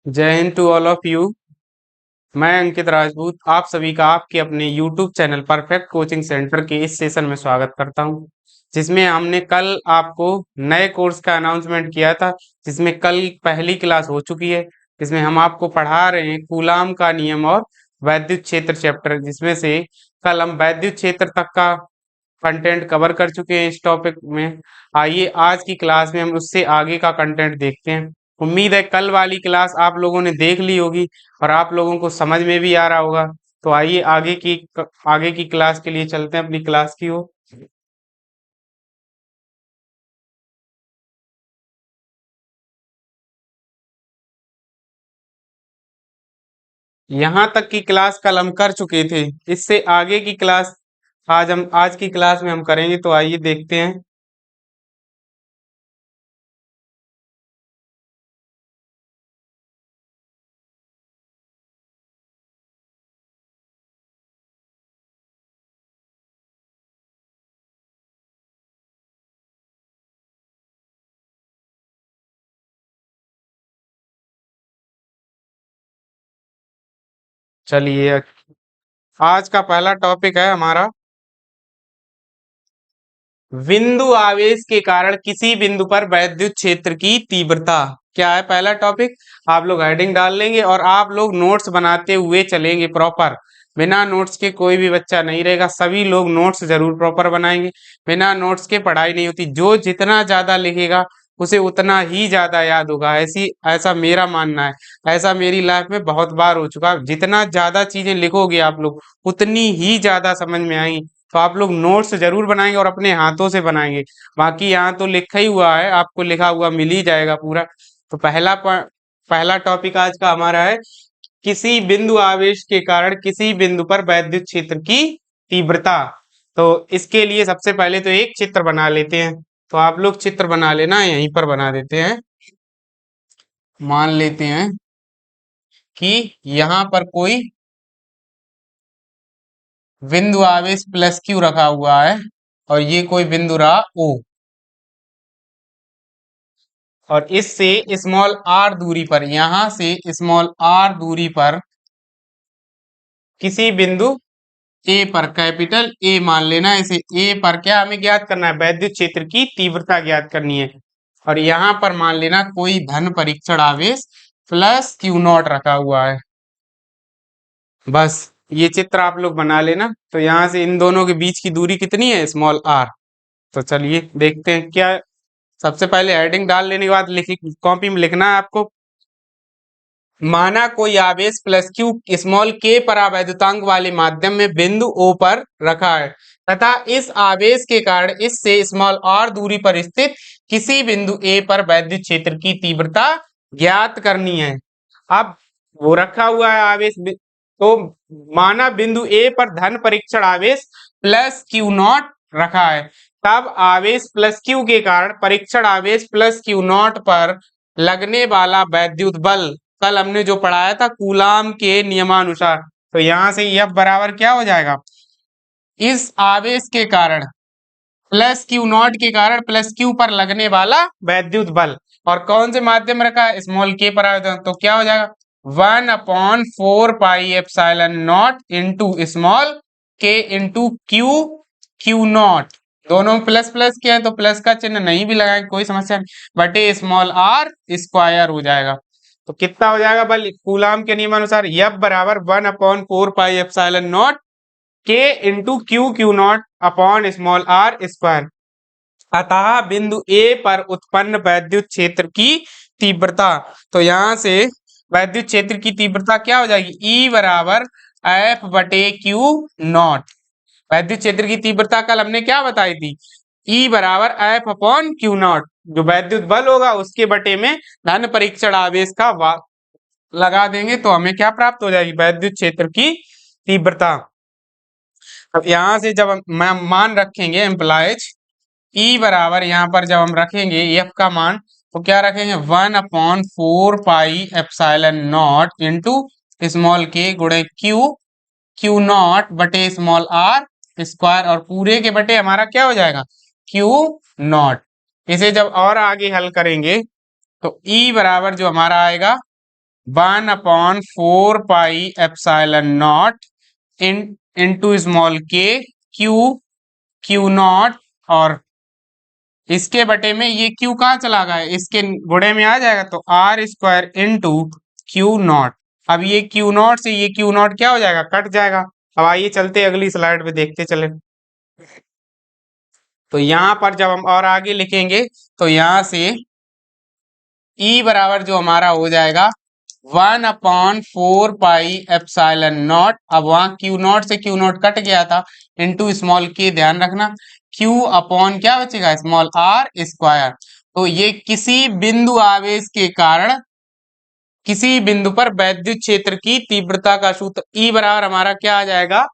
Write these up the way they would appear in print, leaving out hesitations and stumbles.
जय Hind to all of you. मैं अंकित राजपूत आप सभी का आपके अपने YouTube channel perfect coaching centre के इस सेशन में स्वागत करता हूं, जिसमें हमने कल आपको नए कोर्स का अनाउंसमेंट किया था, जिसमें कल पहली क्लास हो चुकी है, जिसमें हम आपको पढ़ा रहे हैं कूलाम का नियम और वैद्युत क्षेत्र चैप्टर, जिसमें से कल हम वैद्युत क्षेत्र तक का कंटेंट कवर कर चुके हैं इस टॉपिक में। आइए आज की क्लास में हम उससे आगे का कंटेंट देखते हैं। उम्मीद है कल वाली क्लास आप लोगों ने देख ली होगी और आप लोगों को समझ में भी आ रहा होगा। तो आइए आगे की क्लास के लिए चलते हैं अपनी क्लास की ओर। यहाँ तक की क्लास कल हम कर चुके थे, इससे आगे की क्लास आज की क्लास में हम करेंगे। तो आइए देखते हैं। चलिए, आज का पहला टॉपिक है हमारा बिंदु आवेश के कारण किसी बिंदु पर वैद्युत क्षेत्र की तीव्रता। क्या है पहला टॉपिक? आप लोग हेडिंग डाल लेंगे और आप लोग नोट्स बनाते हुए चलेंगे प्रॉपर। बिना नोट्स के कोई भी बच्चा नहीं रहेगा, सभी लोग नोट्स जरूर प्रॉपर बनाएंगे। बिना नोट्स के पढ़ाई नहीं होती। जो जितना ज्यादा लिखेगा उसे उतना ही ज्यादा याद होगा। ऐसा मेरा मानना है। ऐसा मेरी लाइफ में बहुत बार हो चुका है। जितना ज्यादा चीजें लिखोगे आप लोग उतनी ही ज्यादा समझ में आएंगी। तो आप लोग नोट्स जरूर बनाएंगे और अपने हाथों से बनाएंगे। बाकी यहाँ तो लिखा ही हुआ है, आपको लिखा हुआ मिल ही जाएगा पूरा। तो पहला टॉपिक आज का हमारा है किसी बिंदु आवेश के कारण किसी बिंदु पर वैद्युत क्षेत्र की तीव्रता। तो इसके लिए सबसे पहले तो एक चित्र बना लेते हैं। तो आप लोग चित्र बना लेना, यहीं पर बना देते हैं। मान लेते हैं कि यहाँ पर कोई बिंदु आवेश प्लस क्यू रखा हुआ है और ये कोई बिंदु रहा ओ, और इससे स्मॉल आर दूरी पर, यहां से स्मॉल आर दूरी पर किसी बिंदु ए पर, कैपिटल ए मान लेना इसे, ए पर क्या हमें ज्ञात करना है? वैद्युत क्षेत्र की तीव्रता ज्ञात करनी है। और यहां पर मान लेना कोई धन परीक्षण आवेश प्लस क्यू नॉट रखा हुआ है। बस ये चित्र आप लोग बना लेना। तो यहां से इन दोनों के बीच की दूरी कितनी है? Small R. तो चलिए देखते हैं क्या। सबसे पहले हेडिंग डाल लेने के बाद कॉपी में लिखना है आपको। माना कोई आवेश प्लस क्यू स्मॉल के परावैद्युतांक वाले माध्यम में बिंदु ओ पर रखा है तथा इस आवेश के कारण इससे स्मॉल आर दूरी पर स्थित किसी बिंदु ए पर वैद्युत क्षेत्र की तीव्रता ज्ञात करनी है। अब वो रखा हुआ है आवेश तो माना बिंदु ए पर धन परीक्षण आवेश प्लस क्यू नॉट रखा है। तब आवेश प्लस क्यू के कारण परीक्षण आवेश प्लस क्यू नॉट पर लगने वाला वैद्युत बल कल हमने जो पढ़ाया था कूलाम के नियमानुसार। तो यहां से F बराबर क्या हो जाएगा? इस आवेश के कारण प्लस क्यू नॉट के कारण प्लस क्यू पर लगने वाला वैद्युत बल, और कौन से माध्यम रखा है? स्मॉल के पर आवेदन। तो क्या हो जाएगा? 1/4 pi epsilon naught into small k into Q Q not. दोनों प्लस प्लस के हैं तो प्लस का चिन्ह नहीं भी लगाएंगे कोई समस्या नहीं, बटे स्मॉल आर स्क्वायर हो जाएगा। तो कितना हो जाएगा बल कूलाम के नियमानुसार? F बराबर 1/4 पाई एप्सिलॉन नॉट के into Q Q naught upon small R square. अतः बिंदु ए पर उत्पन्न वैद्युत क्षेत्र की तीव्रता। तो यहां से वैद्युत क्षेत्र की तीव्रता क्या हो जाएगी? E बराबर F बटे क्यू नॉट। वैद्युत क्षेत्र की तीव्रता कल हमने क्या बताई थी? E बराबर F अपॉन क्यू नॉट। जो वैद्युत बल होगा उसके बटे में धन परीक्षण आवेश का लगा देंगे तो हमें क्या प्राप्त हो जाएगी? वैद्युत क्षेत्र की तीव्रता। अब यहां से जब हम मान रखेंगे एम्प्लाइज ई बराबर, यहाँ पर जब हम रखेंगे एफ का मान तो क्या रखेंगे? 1/4 pi epsilon naught into small के गुणे क्यू क्यू नॉट बटे स्मॉल आर स्क्वायर, और पूरे के बटे हमारा क्या हो जाएगा? Q not. इसे जब और आगे हल करेंगे तो ई बराबर जो हमारा आएगा 1/4 pi epsilon naught into small के क्यू क्यू नॉट, और इसके बटे में ये क्यू कहाँ चला गया, इसके गुणे में आ जाएगा, तो R square into Q naught. अब ये क्यू नॉट से ये क्यू नॉट क्या हो जाएगा, कट जाएगा। अब आइए चलते अगली स्लाइड पे देखते चले। तो यहाँ पर जब हम और आगे लिखेंगे तो यहाँ से ई बराबर जो हमारा हो जाएगा 1/4 पाई एप्सिलॉन नॉट। अब वहां क्यू नॉट से क्यू नॉट कट गया था, इंटू स्मॉल के, ध्यान रखना, क्यू अपॉन क्या बचेगा, स्मॉल आर स्क्वायर। तो ये किसी बिंदु आवेश के कारण किसी बिंदु पर वैद्युत क्षेत्र की तीव्रता का सूत्र ई बराबर हमारा क्या आ जाएगा,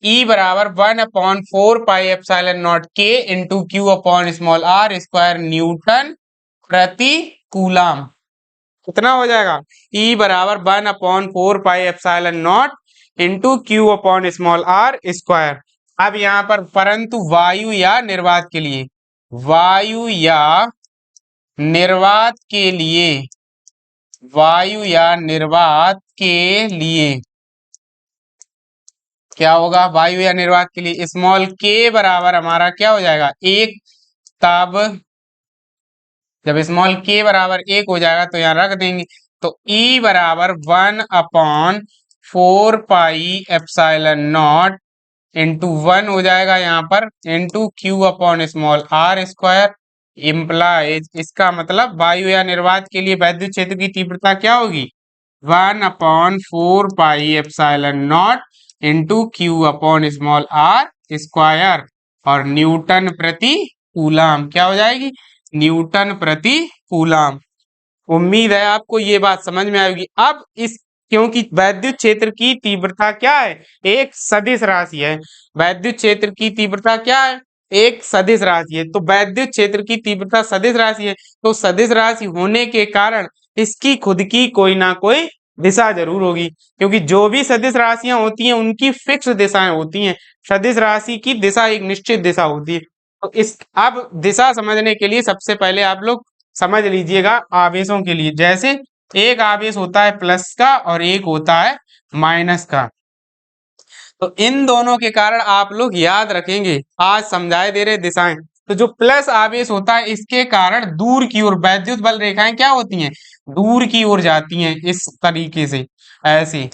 ई बराबर 1/4 पाई एप्सिलॉन नॉट के into Q upon small R square newton प्रति कूलम। कितना हो जाएगा, ई बराबर 1/4 pi epsilon naught into Q upon small R square. अब यहाँ पर परंतु वायु या निर्वात के लिए, वायु या निर्वात के लिए, वायु या निर्वात के लिए क्या होगा, वायु या निर्वात के लिए स्मॉल के बराबर हमारा क्या हो जाएगा, एक। तब जब स्मॉल के बराबर 1 हो जाएगा तो यहाँ रख देंगे, तो ई बराबर 1/4 पाई एप्सिलॉन नॉट इंटू 1 हो जाएगा यहाँ पर, into Q upon small R square. Implies, इसका मतलब वायु या निर्वात के लिए वैद्युत क्षेत्र की तीव्रता क्या होगी, 1/4 pi epsilon naught into Q upon small R square, और न्यूटन प्रति कूलम क्या हो जाएगी, न्यूटन प्रति कूलम। उम्मीद है आपको ये बात समझ में आएगी। अब इस, क्योंकि वैद्युत क्षेत्र की तीव्रता क्या है, एक सदिश राशि है। वैद्युत क्षेत्र की तीव्रता क्या है, एक सदिश राशि है। तो वैद्युत क्षेत्र की तीव्रता सदिश राशि है, तो सदिश राशि होने के कारण इसकी खुद की कोई ना कोई दिशा जरूर होगी, क्योंकि जो भी सदिश राशियां होती हैं उनकी फिक्स दिशाएं होती हैं। सदिश राशि की दिशा एक निश्चित दिशा होती है। तो इस, अब दिशा समझने के लिए सबसे पहले आप लोग समझ लीजिएगा आवेशों के लिए। जैसे एक आवेश होता है प्लस का और एक होता है माइनस का, तो इन दोनों के कारण आप लोग याद रखेंगे, आज समझाए दे रहे दिशाएं। तो जो प्लस आवेश होता है इसके कारण दूर की ओर वैद्युत बल रेखाएं क्या होती हैं, दूर की ओर जाती हैं, इस तरीके से ऐसे।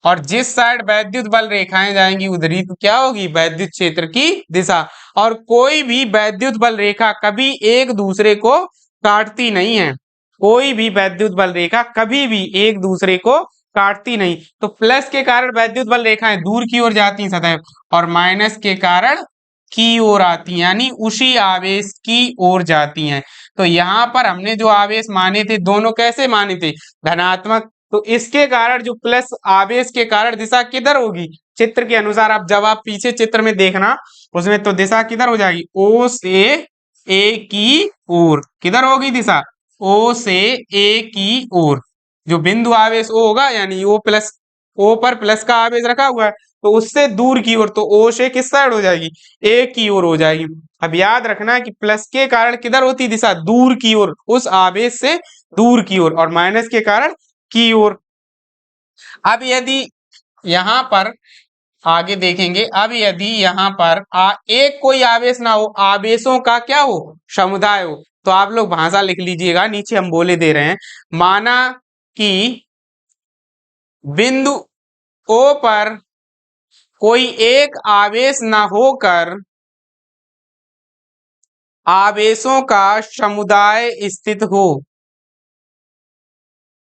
और जिस साइड वैद्युत बल रेखाएं जाएंगी उधर ही तो क्या होगी, वैद्युत क्षेत्र की दिशा। और कोई भी वैद्युत बल रेखा कभी एक दूसरे को काटती नहीं है, कोई भी वैद्युत बल रेखा कभी भी एक दूसरे को काटती नहीं। तो प्लस के कारण वैद्युत बल रेखाएं दूर की ओर जाती हैं सदैव, और माइनस के कारण की ओर आती हैं, यानी उसी आवेश की ओर जाती हैं। तो यहाँ पर हमने जो आवेश माने थे दोनों कैसे माने थे, धनात्मक। तो इसके कारण जो प्लस आवेश के कारण दिशा किधर होगी, चित्र के अनुसार। अब जब आप पीछे चित्र में देखना उसमें, तो दिशा किधर हो जाएगी, ओ से ए की ओर। किधर होगी दिशा, ओ से ए की ओर। जो बिंदु आवेश ओ होगा, यानी ओ प्लस, ओ पर प्लस का आवेश रखा हुआ है, तो उससे दूर की ओर, तो ओ से किस साइड हो जाएगी, ए की ओर हो जाएगी। अब याद रखना कि प्लस के कारण किधर होती दिशा, दूर की ओर, उस आवेश से दूर की ओर, और माइनस के कारण की ओर। अब यदि यहाँ पर आगे देखेंगे, अब यदि यहाँ पर एक कोई आवेश ना हो, आवेशों का क्या हो, समुदाय हो, तो आप लोग भाषा लिख लीजिएगा, नीचे हम बोले दे रहे हैं। माना कि बिंदु ओ पर कोई एक आवेश ना होकर आवेशों का समुदाय स्थित हो,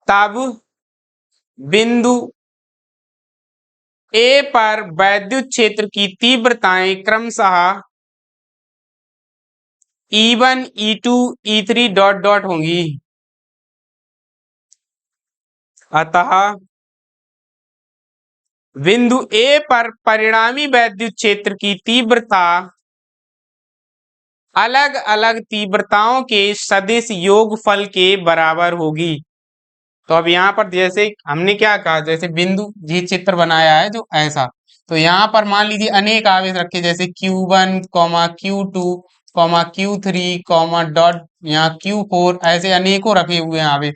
तब बिंदु ए पर वैद्युत क्षेत्र की तीव्रताएं क्रमशः E1 E2 E3 dot dot होंगी। अतः बिंदु ए पर परिणामी वैद्युत क्षेत्र की तीव्रता अलग अलग तीव्रताओं के सदिश योगफल के बराबर होगी। तो अब यहाँ पर जैसे हमने क्या कहा, जैसे बिंदु ये चित्र बनाया है जो ऐसा, तो यहाँ पर मान लीजिए अनेक आवेश रखे, जैसे Q1 Q2 Q3 डॉट यहाँ Q4, ऐसे अनेकों रखे हुए हैं आवेश।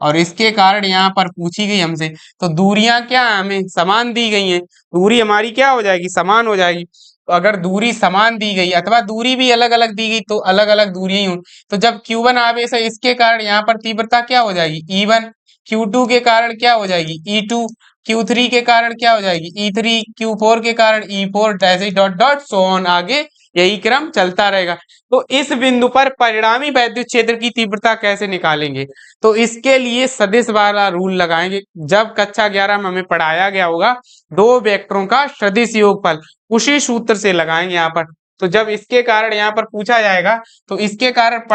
और इसके कारण यहाँ पर पूछी गई हमसे, तो दूरियां क्या है, हमें समान दी गई हैं, दूरी हमारी क्या हो जाएगी, समान हो जाएगी। तो अगर दूरी समान दी गई अथवा दूरी भी अलग अलग दी गई तो अलग अलग दूरियां ही हो, तो जब Q1 आवेश है इसके कारण यहाँ पर तीव्रता क्या हो जाएगी, E1, Q2 के कारण क्या हो जाएगी, E2, Q3 के कारण क्या हो जाएगी, E3, Q4 के कारण E4, ऐसे डॉट डॉट सो ऑन, आगे यही क्रम चलता रहेगा। तो इस बिंदु पर परिणामी वैद्युत क्षेत्र की तीव्रता कैसे निकालेंगे, तो इसके लिए सदिश वाला रूल लगाएंगे। जब कक्षा 11 में हमें पढ़ाया गया होगा दो वेक्टरों का सदिश योगफल, उसी सूत्र से लगाएंगे यहाँ पर। तो जब इसके कारण यहाँ पर पूछा जाएगा तो इसके कारण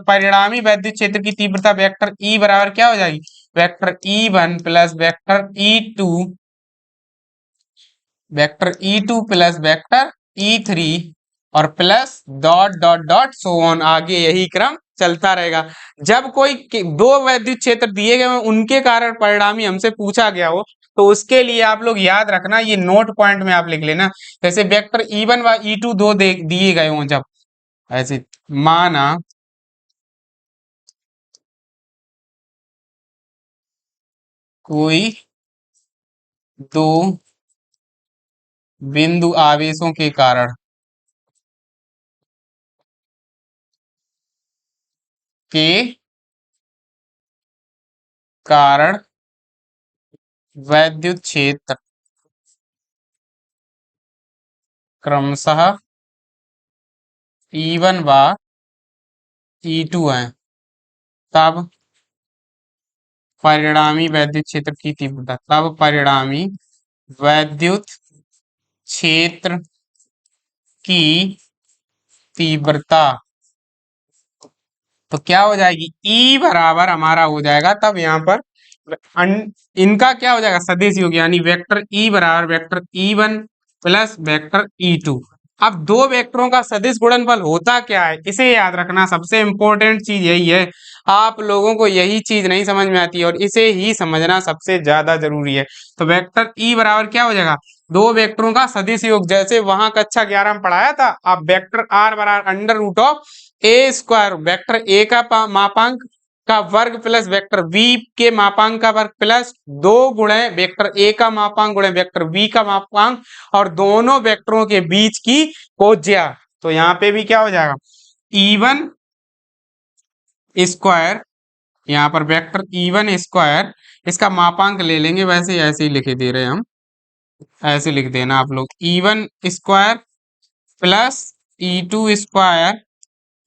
परिणामी वैद्युत क्षेत्र की तीव्रता वेक्टर E बराबर क्या हो जाएगी, vector E1 plus vector E2, vector E2 plus vector E3 और plus dot dot dot so on, आगे यही क्रम चलता रहेगा। जब कोई दो वैद्युत क्षेत्र दिए गए हों उनके कारण परिणामी हमसे पूछा गया हो तो उसके लिए आप लोग याद रखना, ये नोट पॉइंट में आप लिख लेना। जैसे वेक्टर E1 व E2 दो दिए गए हों, जब ऐसे माना कोई दो बिंदु आवेशों के कारण के कारण वैद्युत क्षेत्र क्रमशः E1 व E2 है, तब परिणामी वैद्युत क्षेत्र की तीव्रता, तब परिणामी वैद्युत क्षेत्र की तीव्रता तो क्या हो जाएगी, E बराबर हमारा हो जाएगा, तब यहाँ पर इनका क्या हो जाएगा, सदिश योग, यानी वेक्टर E बराबर vector E1 plus vector E2। अब दो वेक्टरों का सदिश गुणनफल होता क्या है, इसे याद रखना, सबसे इंपॉर्टेंट चीज यही है। आप लोगों को यही चीज नहीं समझ में आती और इसे ही समझना सबसे ज्यादा जरूरी है। तो वेक्टर E बराबर क्या हो जाएगा, दो वेक्टरों का सदिश योग, जैसे वहां कक्षा 11 में पढ़ाया था। अब वेक्टर R बराबर under root of A square, vector A का मापांक का वर्ग प्लस वेक्टर v के मापांक का वर्ग प्लस दो गुणे वेक्टर ए का मापांक गुणे वेक्टर v का मापांक और दोनों वेक्टरों के बीच की कोज्या। तो यहाँ पे भी क्या हो जाएगा, E1 स्क्वायर, यहाँ पर वेक्टर E1 स्क्वायर, इसका मापांक ले लेंगे, वैसे ऐसे ही लिखे दे रहे हैं हम, ऐसे लिख देना आप लोग, E1 square plus E2 square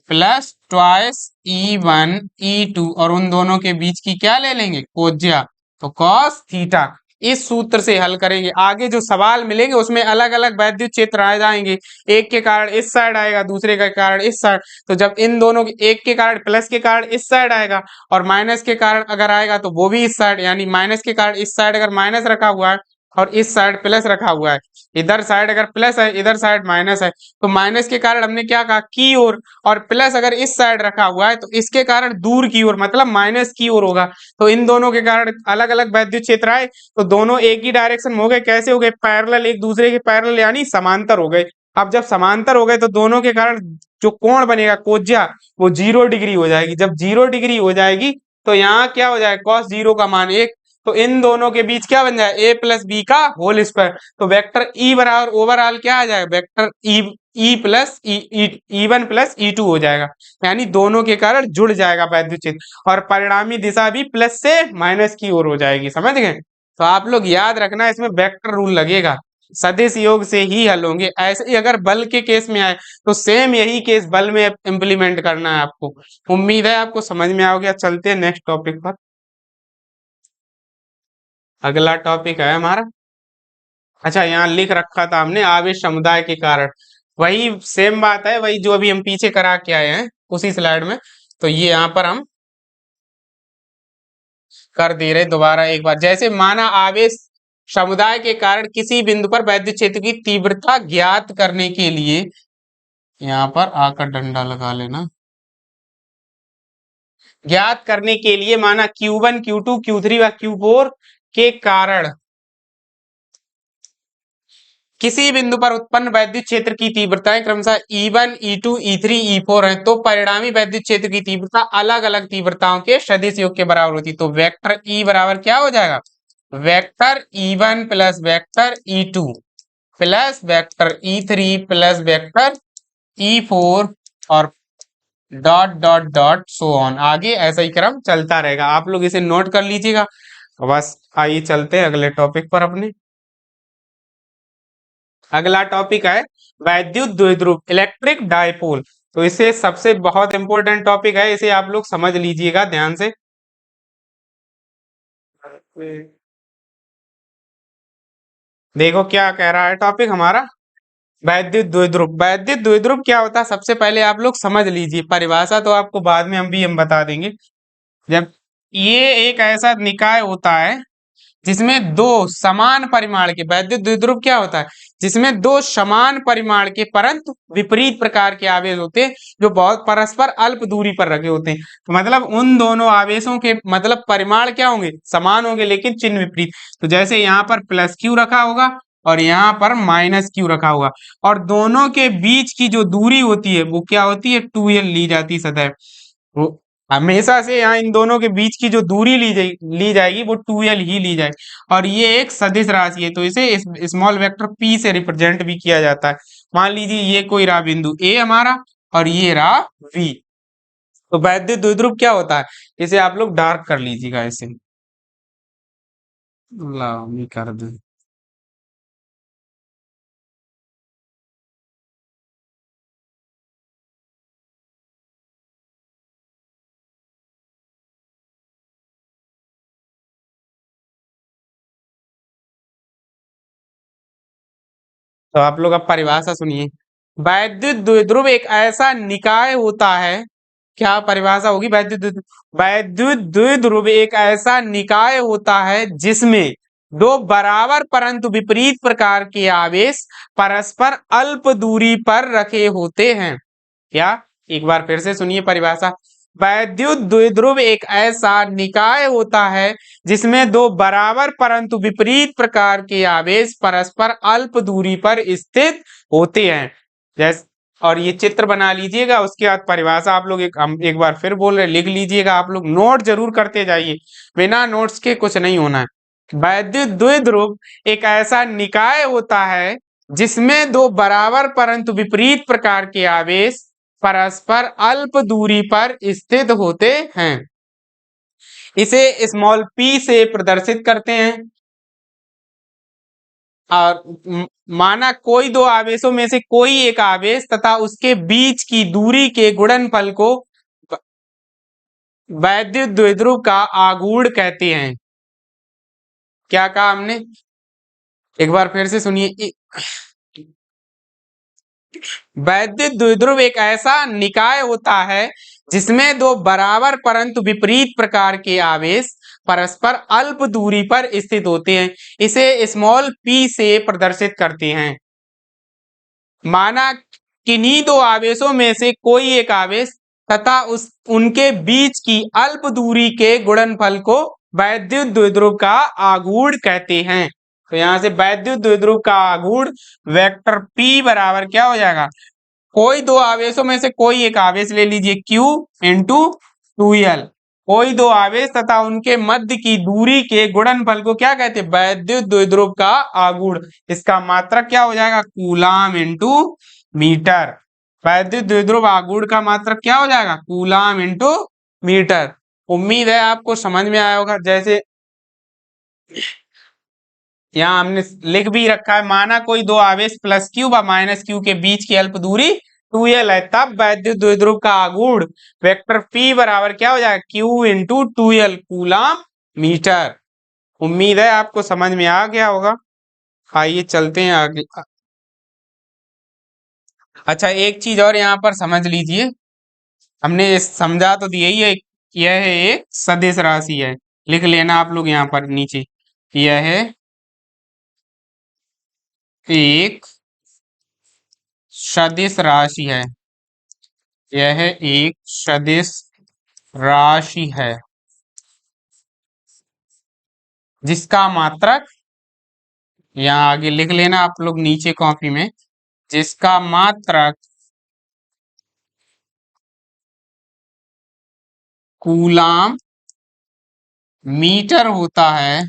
plus twice E1 E2 और उन दोनों के बीच की क्या ले लेंगे, कोज्या, तो कॉस थीटा। इस सूत्र से हल करेंगे, आगे जो सवाल मिलेंगे उसमें अलग अलग वैद्युत क्षेत्र आ जाएंगे, एक के कारण इस साइड आएगा, दूसरे के कारण इस साइड। तो जब इन दोनों के, एक के कारण प्लस के कारण इस साइड आएगा और माइनस के कारण अगर आएगा तो वो भी इस साइड, यानी माइनस के कारण इस साइड अगर माइनस रखा हुआ है और इस साइड प्लस रखा हुआ है, इधर साइड अगर प्लस है इधर साइड माइनस है, तो माइनस के कारण हमने क्या कहा, की ओर, और प्लस अगर इस साइड रखा हुआ है तो इसके कारण दूर की ओर, मतलब माइनस की ओर होगा। तो इन दोनों के कारण अलग अलग वैद्युत क्षेत्र आए तो दोनों एक ही डायरेक्शन में हो गए, कैसे हो गए, पैरेलल, एक दूसरे के पैरेलल, यानी समांतर हो गए। अब जब समांतर हो गए तो दोनों के कारण जो कोण बनेगा कोज्या, वो 0 डिग्री हो जाएगी। जब 0 डिग्री हो जाएगी तो यहाँ क्या हो जाएगा, कॉस 0 का मान 1, तो इन दोनों के बीच क्या बन जाए, a प्लस बी का होल स्क्वायर। तो वेक्टर E बराबर ओवरऑल क्या आ जाएगा, vector E plus E1 plus E2 हो जाएगा, यानी दोनों के कारण जुड़ जाएगा वैद्युत क्षेत्र और परिणामी दिशा भी प्लस से माइनस की ओर हो जाएगी, समझ गए। तो आप लोग याद रखना, इसमें वेक्टर रूल लगेगा, सदिश योग से ही हल होंगे। ऐसे ही अगर बल के केस में आए तो सेम यही केस बल में इम्प्लीमेंट करना है आपको। उम्मीद है आपको समझ में आ गया। चलते हैं नेक्स्ट टॉपिक पर। अगला टॉपिक है हमारा, अच्छा यहाँ लिख रखा था हमने, आवेश समुदाय के कारण, वही सेम बात है, वही जो अभी हम पीछे करा के आए हैं उसी स्लाइड में। तो ये यहाँ पर हम कर दे रहे दोबारा एक बार। जैसे माना आवेश समुदाय के कारण किसी बिंदु पर वैद्युत क्षेत्र की तीव्रता ज्ञात करने के लिए, यहाँ पर आकर डंडा लगा लेना, ज्ञात करने के लिए माना Q1 Q2 Q3 व Q4 के कारण किसी बिंदु पर उत्पन्न वैद्युत क्षेत्र की तीव्रताएं क्रमशः E1, E2, E3, E4 है, तो परिणामी वैद्युत क्षेत्र की तीव्रता अलग अलग तीव्रताओं के सदिश योग के बराबर होती है। तो वेक्टर E बराबर क्या हो जाएगा, vector E1 plus vector E2 plus vector E3 plus vector E4 और dot dot dot so on, आगे ऐसा ही क्रम चलता रहेगा। आप लोग इसे नोट कर लीजिएगा। बस आइए चलते हैं अगले टॉपिक पर अपने। अगला टॉपिक है वैद्युत द्विध्रुव, इलेक्ट्रिक डायपोल। तो इसे सबसे बहुत इंपॉर्टेंट टॉपिक है, इसे आप लोग समझ लीजिएगा ध्यान से। देखो क्या कह रहा है टॉपिक हमारा, वैद्युत द्विध्रुव। वैद्युत द्विध्रुव क्या होता है, सबसे पहले आप लोग समझ लीजिए। परिभाषा तो आपको बाद में हम बता देंगे। जब ये एक ऐसा निकाय होता है जिसमें दो समान परिमाण के, वैद्युत द्विध्रुव क्या होता है, जिसमें दो समान परिमाण के परंतु विपरीत प्रकार के आवेश होते हैं, जो बहुत परस्पर अल्प दूरी पर रखे होते हैं। तो मतलब उन दोनों आवेशों के मतलब परिमाण क्या होंगे, समान होंगे, लेकिन चिन्ह विपरीत। तो जैसे यहाँ पर प्लस क्यू रखा होगा और यहाँ पर माइनस क्यू रखा होगा, और दोनों के बीच की जो दूरी होती है वो क्या होती है, 2l ली जाती है सदैव। वो हमेशा से यहाँ इन दोनों के बीच की जो दूरी ली जाएगी वो 2l ही ली जाएगी। और ये एक सदिश राशि है, तो इसे स्मॉल वेक्टर p से रिप्रेजेंट भी किया जाता है। मान लीजिए ये कोई रहा बिंदु a हमारा और ये रहा v। तो वैद्युत द्विध्रुव क्या होता है, इसे आप लोग डार्क कर लीजिएगा ऐसे। लाओ मैं कर दूं। तो आप लोग अब परिभाषा सुनिए। वैद्युत द्विध्रुव एक ऐसा निकाय होता है, क्या परिभाषा होगी, वैद्युत द्विध्रुव एक ऐसा निकाय होता है जिसमें दो बराबर परंतु विपरीत प्रकार के आवेश परस्पर अल्प दूरी पर रखे होते हैं। क्या, एक बार फिर से सुनिए परिभाषा। वैद्युत द्विध्रुव एक ऐसा निकाय होता है जिसमें दो बराबर परंतु विपरीत प्रकार के आवेश परस्पर अल्प दूरी पर स्थित होते हैं। जैसे, और ये चित्र बना लीजिएगा, उसके बाद परिभाषा आप लोग हम एक बार फिर बोल रहे, लिख लीजिएगा। आप लोग नोट जरूर करते जाइए, बिना नोट्स के कुछ नहीं होना है। वैद्युत द्विध्रुव एक ऐसा निकाय होता है जिसमें दो बराबर परंतु विपरीत प्रकार के आवेश परस्पर अल्प दूरी पर स्थित होते हैं। इसे स्मॉल p से प्रदर्शित करते हैं। और माना कोई दो आवेशों में से कोई एक आवेश तथा उसके बीच की दूरी के गुणनफल को वैद्युत द्विध्रुव का आघूर्ण कहते हैं। क्या कहा हमने, एक बार फिर से सुनिए। वैद्युत द्विध्रुव एक ऐसा निकाय होता है जिसमें दो बराबर परंतु विपरीत प्रकार के आवेश परस्पर अल्प दूरी पर स्थित होते हैं। इसे स्मॉल p से प्रदर्शित करते हैं। माना किन्हीं दो आवेशों में से कोई एक आवेश तथा उनके बीच की अल्प दूरी के गुणनफल को वैद्युत द्विध्रुव का आघूर्ण कहते हैं। तो यहाँ से वैद्युत द्विध्रुव का आघूर्ण वेक्टर p बराबर क्या हो जाएगा, कोई दो आवेशों में से कोई एक आवेश ले लीजिए q इंटू 2l, कोई दो आवेश तथा उनके मध्य की दूरी के गुणनफल को क्या कहते हैं, वैद्युत द्विध्रुव का आघूर्ण। इसका मात्रक क्या हो जाएगा, कूलाम इंटू मीटर। वैद्युत द्विध्रुव आघूर्ण का मात्रक क्या हो जाएगा, कूलाम इंटू मीटर। उम्मीद है आपको समझ में आया होगा। जैसे यहाँ हमने लिख भी रखा है, माना कोई दो आवेश प्लस क्यू व माइनस क्यू के बीच की अल्प दूरी 2l है, तब वैद्युत द्विध्रुव का आघूर्ण वेक्टर p बराबर क्या हो जाएगा, q into 2l coulomb metre. उम्मीद है आपको समझ में आ गया होगा। आइए चलते हैं आगे। अच्छा एक चीज और यहाँ पर समझ लीजिए, हमने समझा तो दिया ही है, यह है एक सदिश राशि है, लिख लेना आप लोग यहाँ पर नीचे। यह है एक सदिश राशि है, यह एक सदिश राशि है जिसका मात्रक यहाँ आगे लिख लेना आप लोग नीचे कॉपी में, जिसका मात्रक कूलाम मीटर होता है,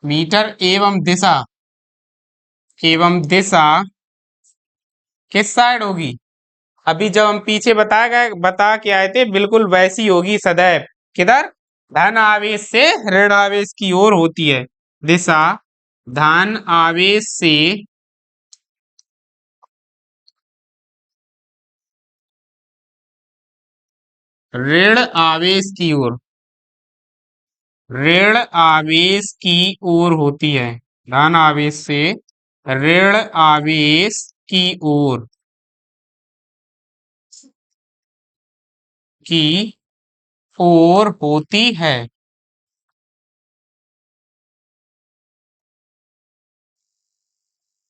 मीटर एवं दिशा किस साइड होगी। अभी जब हम पीछे बता के आए थे, बिल्कुल वैसी होगी सदैव। किधर? धन आवेश से ऋण आवेश की ओर होती है दिशा। धन आवेश से ऋण आवेश की ओर, ऋण आवेश की ओर होती है। धन आवेश से ऋण आवेश की ओर की ओर होती है।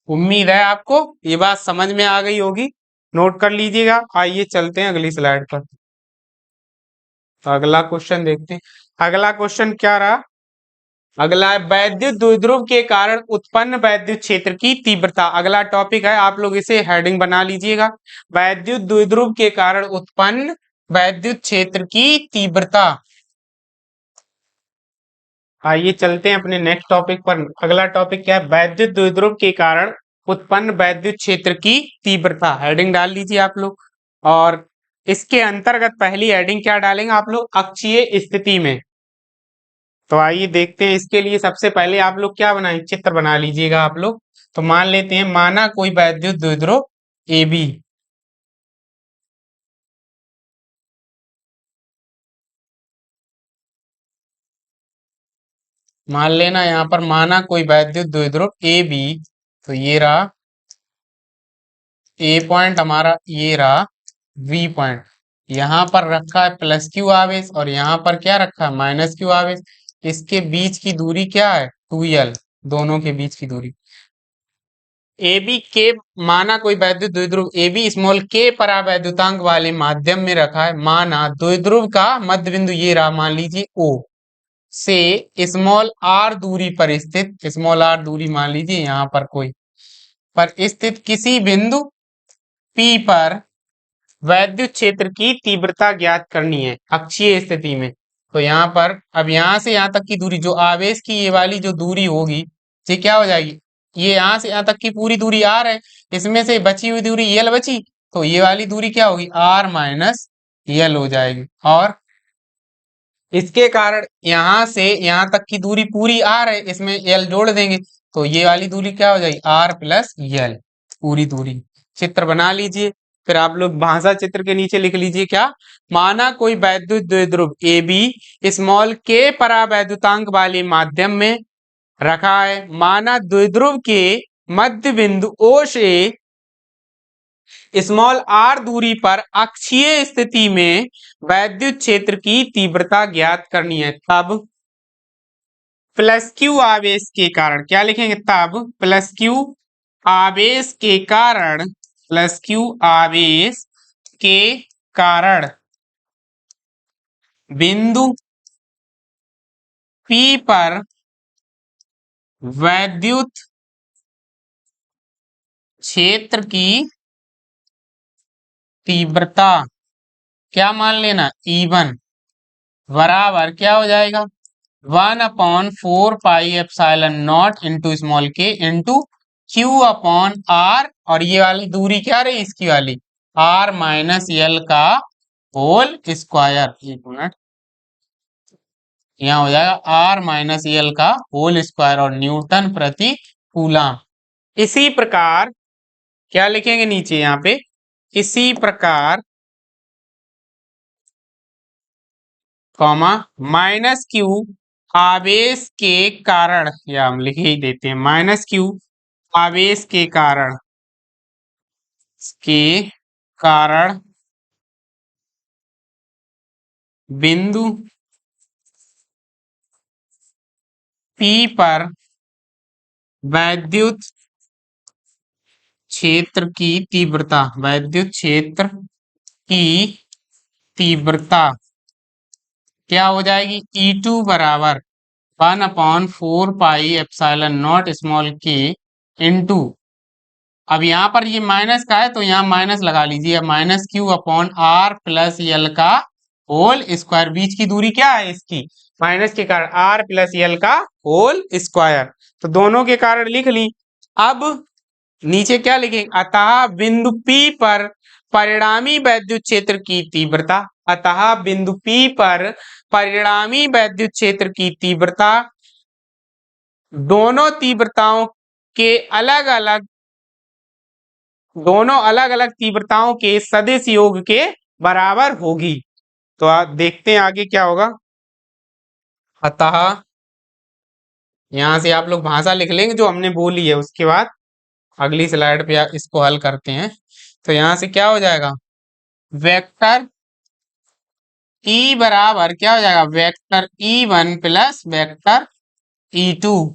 उम्मीद है आपको ये बात समझ में आ गई होगी, नोट कर लीजिएगा। आइए चलते हैं अगली स्लाइड पर। तो अगला क्वेश्चन देखते हैं। अगला क्वेश्चन क्या रहा? अगला है वैद्युत द्विध्रुव के कारण उत्पन्न वैद्युत क्षेत्र की तीव्रता। अगला टॉपिक है, आप लोग इसे हेडिंग बना लीजिएगा, वैद्युत द्विध्रुव के कारण उत्पन्न वैद्युत क्षेत्र की तीव्रता। आइए चलते हैं अपने नेक्स्ट टॉपिक पर। अगला टॉपिक क्या है? वैद्युत द्विध्रुव के कारण उत्पन्न वैद्युत क्षेत्र की तीव्रता। हेडिंग डाल लीजिए आप लोग। और इसके अंतर्गत पहली हेडिंग क्या डालेंगे आप लोग? अक्षीय स्थिति में। तो आइए देखते हैं। इसके लिए सबसे पहले आप लोग क्या बनाएं? चित्र बना लीजिएगा आप लोग। तो मान लेते हैं, माना कोई वैद्युत द्विध्रुव ए बी, मान लेना यहाँ पर माना कोई वैद्युत द्विध्रुव ए बी। तो ये रहा ए पॉइंट हमारा, ये रहा बी पॉइंट। यहाँ पर रखा है प्लस क्यू आवेश और यहाँ पर क्या रखा है? माइनस क्यू आवेश। इसके बीच की दूरी क्या है? 2l, दोनों के बीच की दूरी। ए बी के, माना कोई वैद्युत द्विध्रुव ए बी स्मॉल के परावैद्युतांक वाले माध्यम में रखा है। माना द्विध्रुव का मध्य बिंदु ये रहा, मान लीजिए ओ से स्मॉल आर दूरी पर स्थित, स्मॉल आर दूरी मान लीजिए यहाँ पर कोई पर स्थित किसी बिंदु पी पर वैद्युत क्षेत्र की तीव्रता ज्ञात करनी है अक्षीय स्थिति में। तो यहाँ पर अब यहाँ से यहाँ तक की दूरी, जो आवेश की ये वाली जो दूरी होगी, ये क्या हो जाएगी? ये यहाँ से यहाँ तक की पूरी दूरी आर है, इसमें से बची हुई दूरी यल बची, तो ये वाली दूरी क्या होगी? आर माइनस यल हो जाएगी। और इसके कारण यहाँ से यहाँ तक की दूरी पूरी आर है, इसमें यल जोड़ देंगे, तो ये वाली दूरी क्या हो जाएगी? आर प्लस यल, पूरी दूरी। चित्र बना लीजिए। फिर आप लोग भाषा चित्र के नीचे लिख लीजिए क्या? माना कोई वैद्युत द्विध्रुव ए बी स्मॉल के परावैद्युतांक वाले माध्यम में रखा है। माना द्विध्रुव के मध्य बिंदु ओ से स्मॉल आर दूरी पर अक्षीय स्थिति में वैद्युत क्षेत्र की तीव्रता ज्ञात करनी है। तब प्लस क्यू आवेश के कारण क्या लिखेंगे? तब प्लस क्यू आवेश के कारण, प्लस क्यू आवेश के कारण बिंदु पी पर वैद्युत क्षेत्र की तीव्रता क्या मान लेना? E1 बराबर क्या हो जाएगा? 1/4 pi epsilon naught into small k into Q upon are, और ये वाली दूरी क्या रही इसकी वाली? आर माइनस यल का होल स्क्वायर। एक मिनट, यहाँ हो जाएगा आर माइनस यल का होल स्क्वायर और न्यूटन प्रति कूलम। इसी प्रकार क्या लिखेंगे नीचे यहाँ पे? इसी प्रकार कॉमा माइनस क्यू आवेश के कारण, या हम लिख ही देते हैं माइनस क्यू आवेश के कारण बिंदु पी पर वैद्युत क्षेत्र की तीव्रता, वैद्युत क्षेत्र की तीव्रता क्या हो जाएगी? E2 बराबर 1/4 pi epsilon naught small k into, अब यहाँ पर ये माइनस का है तो यहाँ माइनस लगा लीजिए, minus Q upon R plus L का होल स्क्वायर। बीच की दूरी क्या है इसकी, माइनस के कारण आर प्लस एल का होल स्क्वायर। तो दोनों के कारण लिख ली। अब नीचे क्या लिखेंगे, अतः बिंदु P पर परिणामी वैद्युत क्षेत्र की तीव्रता, अतः बिंदु P पर परिणामी वैद्युत क्षेत्र की तीव्रता दोनों तीव्रताओं के अलग अलग, दोनों अलग अलग तीव्रताओं के सदिश योग के बराबर होगी। तो आप देखते हैं आगे क्या होगा। अतः यहां से आप लोग भाषा लिख लेंगे जो हमने बोली है, उसके बाद अगली स्लाइड पे इसको हल करते हैं। तो यहां से क्या हो जाएगा, वेक्टर ई बराबर क्या हो जाएगा, vector E1 plus vector E2।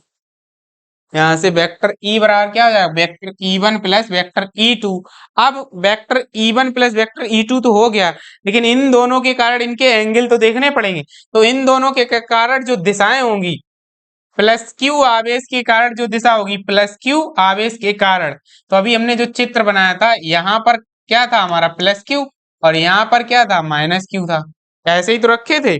यहां से वेक्टर ई बराबर क्या हो जाएगा, vector E1 plus vector E2। अब vector E1 plus vector E2 तो हो गया, लेकिन इन दोनों के कारण इनके एंगल तो देखने पड़ेंगे। तो इन दोनों के कारण जो दिशाएं होंगी, प्लस क्यू आवेश के कारण जो दिशा होगी, प्लस क्यू आवेश के कारण। तो अभी हमने जो चित्र बनाया था, यहाँ पर क्या था हमारा प्लस क्यू, और यहाँ पर क्या था माइनस क्यू था। ऐसे ही तो रखे थे,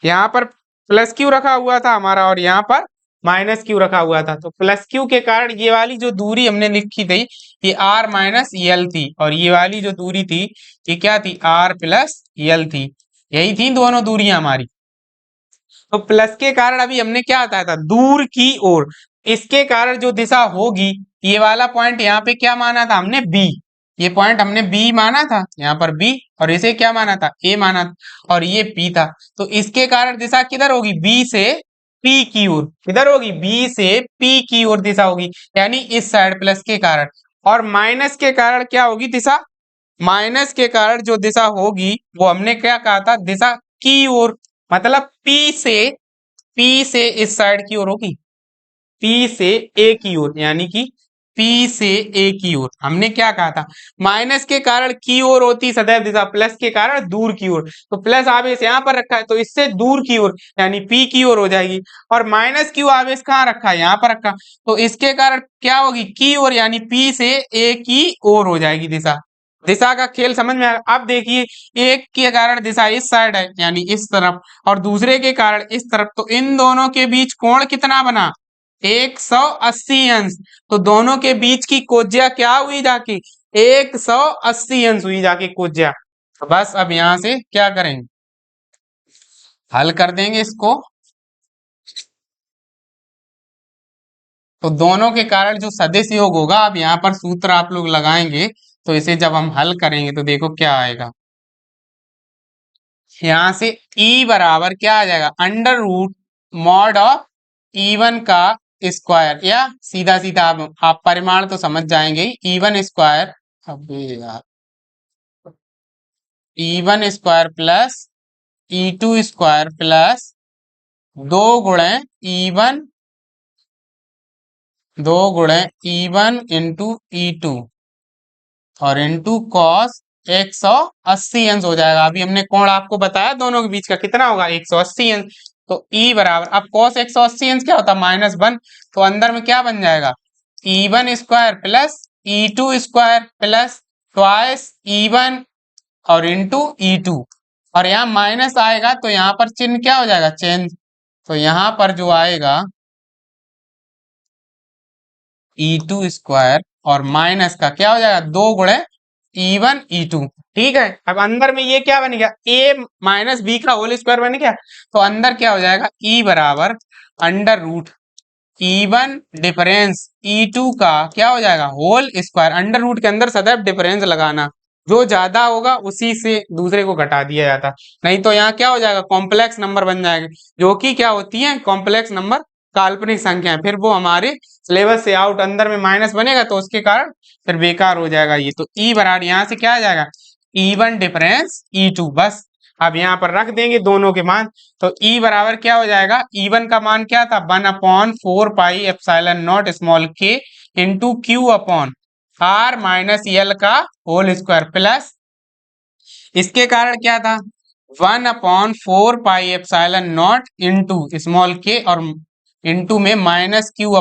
यहाँ पर प्लस क्यू रखा हुआ था हमारा और यहाँ पर माइनस क्यू रखा हुआ था। तो प्लस क्यू के कारण ये वाली जो दूरी हमने लिखी थी ये आर माइनस यल थी, और ये वाली जो दूरी थी ये क्या थी, आर प्लस यल थी। यही थी दोनों दूरियां हमारी। तो प्लस के कारण अभी हमने क्या बताया था, दूर की ओर, इसके कारण जो दिशा होगी, ये वाला पॉइंट यहाँ पे क्या माना था हमने, बी। ये पॉइंट हमने बी माना था, यहाँ पर बी, और इसे क्या माना था, ए माना था, और ये पी था। तो इसके कारण दिशा किधर होगी, बी से पी की ओर। किधर होगी, बी से पी की ओर दिशा होगी, यानी इस साइड प्लस के कारण। और माइनस के कारण क्या होगी दिशा, माइनस के कारण जो दिशा होगी वो हमने क्या कहा था, दिशा की ओर, मतलब पी से इस साइड की ओर होगी, पी से ए की ओर, यानी कि पी से ए की ओर। हमने क्या कहा था, माइनस के कारण की ओर होती सदैव दिशा, प्लस के कारण दूर की ओर। तो प्लस आवेश यहाँ पर रखा है तो इससे दूर की ओर यानी पी की ओर हो जाएगी, और माइनस क्यू आवेश कहाँ रखा है, यहाँ पर रखा, तो इसके कारण क्या होगी, की ओर, यानी पी से ए की ओर हो जाएगी दिशा। दिशा का खेल समझ में आया। अब देखिए, एक के कारण दिशा इस साइड है यानी इस तरफ, और दूसरे के कारण इस तरफ, तो इन दोनों के बीच कोण कितना बना, 180 अंश। तो दोनों के बीच की कोज्या क्या हुई जाके, 180 अंश हुई जाके कोज्या। तो बस अब यहां से क्या करेंगे, हल कर देंगे इसको। तो दोनों के कारण जो सदिश योग होगा, अब यहाँ पर सूत्र आप लोग लगाएंगे, तो इसे जब हम हल करेंगे तो देखो क्या आएगा। यहां से E बराबर क्या आ जाएगा, under root mod of E1 का स्क्वायर, या सीधा सीधा आप परिमाण तो समझ जाएंगे ही, E1 स्क्वायर, अब यार E1 square plus E2 square plus 2 गुणे इंटू E2 और इंटू कॉस 180 अंश हो जाएगा। अभी हमने कोण आपको बताया दोनों के बीच का कितना होगा, 180 अंश। तो E बराबर, अब कॉस 180 अंश क्या होता है, -1। तो अंदर में क्या बन जाएगा, E1 square plus E2 square plus twice E1 और इंटू E2, और यहाँ माइनस आएगा तो यहाँ पर चिन्ह क्या हो जाएगा, चेंज। तो यहाँ पर जो आएगा E2 स्क्वायर और माइनस का क्या हो जाएगा, 2 गुणे E1 E2। ठीक है, अब अंदर में ये क्या बन गया, a माइनस बी का होल स्क्वायर बन गया। तो अंदर क्या हो जाएगा, E बराबर under root E1 difference E2 का क्या हो जाएगा, होल स्क्वायर। अंडर रूट के अंदर सदैव डिफरेंस लगाना, जो ज्यादा होगा उसी से दूसरे को घटा दिया जाता, नहीं तो यहाँ क्या हो जाएगा, कॉम्प्लेक्स नंबर बन जाएगा, जो कि क्या होती है कॉम्प्लेक्स नंबर, काल्पनिक संख्या है। फिर वो हमारे सिलेबस से आउट, अंदर में माइनस बनेगा तो उसके कारण फिर बेकार हो जाएगा ये। तो E बराबर यहाँ से क्या आ जाएगा, E1 डिफरेंस E2। बस अब यहाँ पर रख देंगे दोनों के मान। तो E बराबर क्या हो जाएगा, E1 का मान क्या था, 1/4 pi epsilon naught small k into Q upon r minus l का होल स्क्वायर प्लस, इसके कारण क्या था, 1/4 pi epsilon naught into small k और इंटू में -q/r+l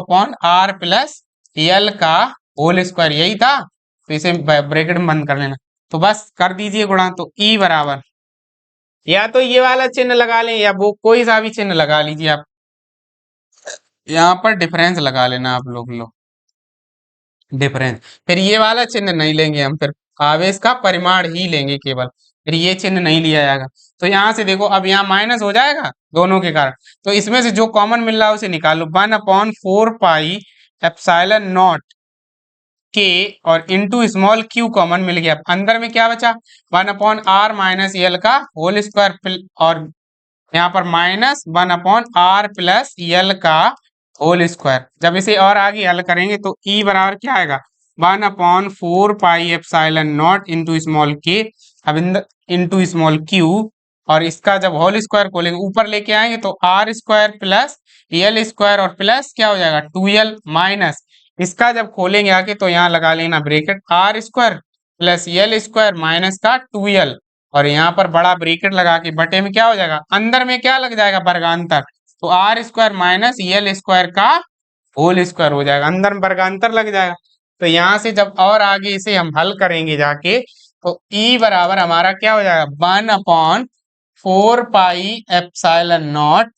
का होल स्क्वायर, यही था। तो इसे ब्रैकेट में बंद कर लेना। तो बस कर दीजिए गुणा। तो ई बराबर, या तो ये वाला चिन्ह लगा लें या वो कोई सा भी चिन्ह लगा लीजिए आप। यहाँ पर डिफरेंस लगा लेना आप लोग डिफरेंस। फिर ये वाला चिन्ह नहीं लेंगे हम, फिर आवेश का परिमाण ही लेंगे केवल। फिर ये चिन्ह नहीं लिया जाएगा। तो यहाँ से देखो, अब यहाँ माइनस हो जाएगा दोनों के कारण। तो इसमें से जो कॉमन मिल रहा है उसे निकालो। 1/4 पाई एप्सिलॉन नॉट के और इंटू स्मॉल क्यू कॉमन मिल गया। अंदर में क्या बचा? 1/r-l का होल स्क्वायर, और यहाँ पर -1/r+l का होल स्क्वायर। जब इसे और आगे हल करेंगे तो ई बराबर क्या आएगा? 1/4 pi epsilon naught into small के, अब इंटू स्मॉल क्यू, और इसका जब होल स्क्वायर खोलेंगे ऊपर लेके आएंगे तो R square plus L square, और प्लस क्या हो जाएगा? 2l, माइनस इसका जब खोलेंगे आके तो यहाँ लगा लेना bracket, R square plus L square minus का 2l, और यहाँ पर बड़ा ब्रेकेट लगा के बटे में क्या हो जाएगा? अंदर में क्या लग जाएगा? वर्गांतर। तो R square minus L square का होल स्क्वायर हो जाएगा, अंदर में वर्गांतर लग जाएगा। तो यहाँ से जब और आगे इसे हम हल करेंगे जाके तो ई बराबर हमारा क्या हो जाएगा? 1/4 pi epsilon not,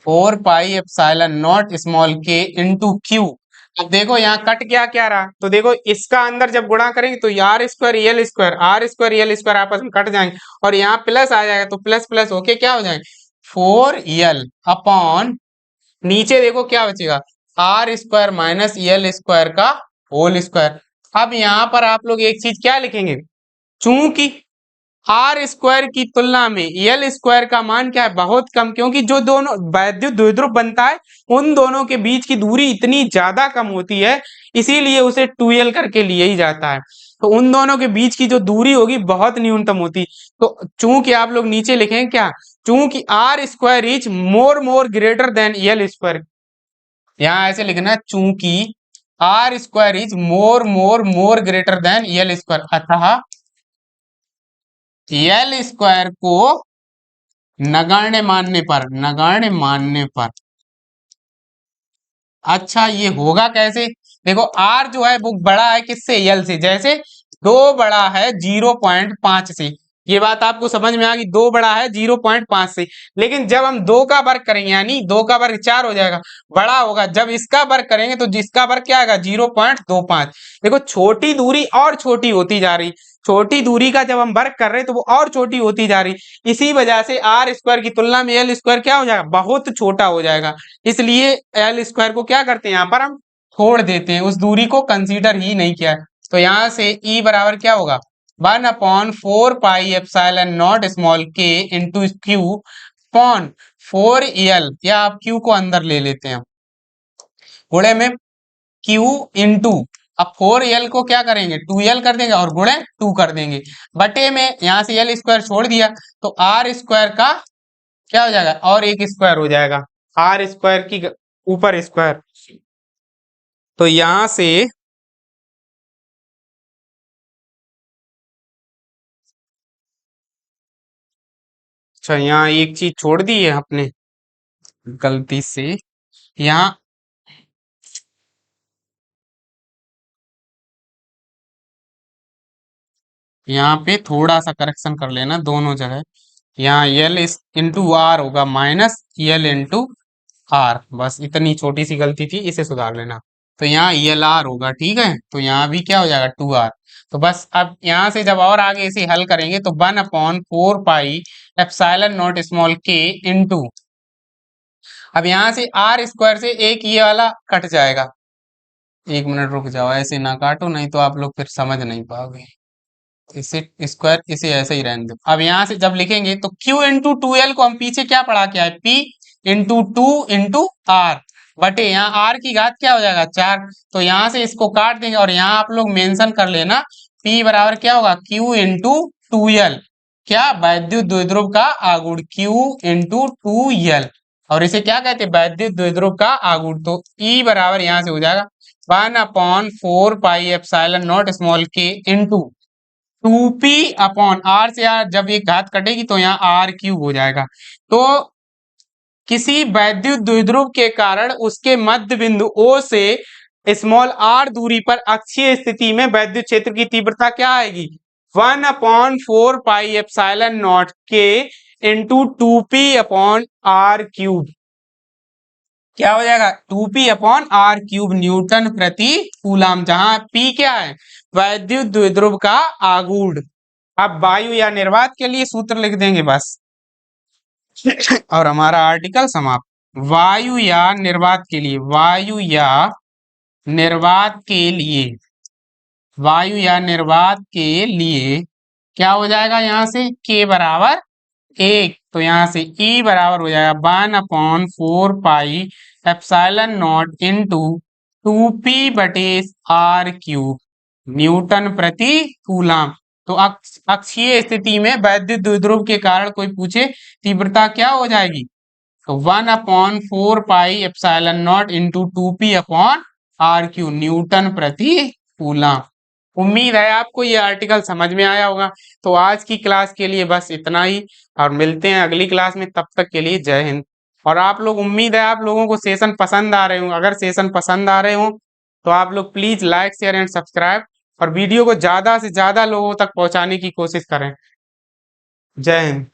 4 pi epsilon naught small k into Q. अब देखो यहाँ कट क्या क्या रहा, तो देखो इसका अंदर जब गुणा करेंगे तो R square L square, R square L square आपस में कट जाएंगे, और यहाँ प्लस आ जाएगा, तो प्लस प्लस होके क्या हो जाएंगे? 4l अपॉन, नीचे देखो क्या बचेगा? R square minus L square का होल स्क्वायर। अब यहाँ पर आप लोग एक चीज क्या लिखेंगे? चूंकि आर स्क्वायर की तुलना में एल स्क्वायर का मान क्या है? बहुत कम, क्योंकि जो दोनों वैद्युत द्विध्रुव बनता है उन दोनों के बीच की दूरी इतनी ज्यादा कम होती है, इसीलिए उसे 2l करके लिया ही जाता है। तो उन दोनों के बीच की जो दूरी होगी बहुत न्यूनतम होती। तो चूंकि आप लोग नीचे लिखेंगे क्या? चूंकि R square is more more greater than L square, यहाँ ऐसे लिखना है, चूंकि R square is more more more greater than L square, अतः एल स्क्वायर को नगण्य मानने पर, अच्छा ये होगा कैसे? देखो आर जो है वो बड़ा है किससे? एल से। जैसे 2 बड़ा है 0.5 से, ये बात आपको समझ में आ गई। 2 बड़ा है 0.5 से, लेकिन जब हम 2 का वर्ग करेंगे यानी 2 का वर्ग 4 हो जाएगा, बड़ा होगा। जब इसका वर्ग करेंगे तो जिसका वर्ग क्या आएगा? 0.25। देखो छोटी दूरी और छोटी होती जा रही, छोटी दूरी का जब हम वर्ग कर रहे हैं तो वो और छोटी होती जा रही, इसी वजह से आर स्क्वायर की तुलना में एल स्क्वायर क्या हो जाएगा? बहुत छोटा हो जाएगा। इसलिए एल स्क्वायर को क्या करते हैं? यहाँ पर हम छोड़ देते हैं, उस दूरी को कंसीडर ही नहीं किया है। तो यहाँ से ई बराबर क्या होगा? 1/4 pi epsilon naught small k into Q pawn 4l, या आप क्यू को अंदर ले लेते हैं गुणे में क्यू इंटू, अब 4l को क्या करेंगे? 2l कर देंगे और गुणे 2 कर देंगे, बटे में यहाँ से एल स्क्वायर छोड़ दिया तो आर स्क्वायर का क्या हो जाएगा? और एक स्क्वायर हो जाएगा, आर स्क्वायर की ऊपर स्क्वायर। तो यहां से अच्छा, यहाँ एक चीज छोड़ दी है आपने गलती से, यहाँ यहाँ पे थोड़ा सा करेक्शन कर लेना दोनों जगह। यहाँ एल इस इंटू आर होगा माइनस एल इंटू आर, बस इतनी छोटी सी गलती थी, इसे सुधार लेना। तो यहाँ एल आर होगा, ठीक है। तो यहाँ भी क्या हो जाएगा? 2r। तो बस अब यहाँ से जब और आगे इसे हल करेंगे तो 1/4 pi epsilon naught small k into, अब यहाँ से आर स्क्वायर से एक ये वाला कट जाएगा। एक मिनट रुक जाओ, ऐसे ना काटो नहीं तो आप लोग फिर समझ नहीं पाओगे। इसे स्क्वायर, इसे ऐसे ही रहने दो। अब यहाँ से जब लिखेंगे तो Q इंटू 2l को हम पीछे क्या पढ़ा के आए? P इंटू 2 इंटू आर, बटे यहाँ r की घात क्या हो जाएगा? 4। तो यहाँ से इसको काट देंगे और यहाँ आप लोग मेंशन कर लेना P बराबर क्या होगा? Q इंटू 2l, क्या? वैद्युत द्विध्रुव का आघूर्ण, Q इंटू 2l, और इसे क्या कहते हैं? वैद्युत द्विध्रुव का आघूर्ण। तो E बराबर यहाँ से हो जाएगा 1/4 pi epsilon naught small k into 2p upon are से आर, जब ये घात कटेगी तो यहाँ आर क्यूब हो जाएगा। तो किसी वैद्युत द्विध्रुव के कारण उसके मध्य बिंदु O से स्मॉल r दूरी पर अक्षीय स्थिति में वैद्युत क्षेत्र की तीव्रता क्या आएगी? 1/4 पाई एप्सिलॉन नॉट के into 2p upon R cube. क्या हो जाएगा? 2p upon R cube newton प्रति कूलाम, जहां p क्या है? वैद्युत द्विध्रुव का आघूर्ण। अब वायु या निर्वात के लिए सूत्र लिख देंगे बस और हमारा आर्टिकल समाप्त। वायु या निर्वात के लिए, वायु या निर्वात के लिए, वायु या निर्वात के लिए क्या हो जाएगा? यहाँ से k बराबर 1, तो यहाँ से E बराबर हो जाएगा 1/4 pi epsilon naught into 2p बटे आर क्यूब न्यूटन प्रति कूलाम। तो अक्षीय स्थिति में वैद्युत द्विध्रुव के कारण कोई पूछे तीव्रता क्या हो जाएगी? तो 1/4 pi epsilon naught into 2p upon R cube newton प्रति कूलाम। उम्मीद है आपको ये आर्टिकल समझ में आया होगा। तो आज की क्लास के लिए बस इतना ही, और मिलते हैं अगली क्लास में। तब तक के लिए जय हिंद। और आप लोग, उम्मीद है आप लोगों को सेशन पसंद आ रहे हो। अगर सेशन पसंद आ रहे हो तो आप लोग please like share and subscribe, और वीडियो को ज्यादा से ज्यादा लोगों तक पहुंचाने की कोशिश करें। जय हिंद।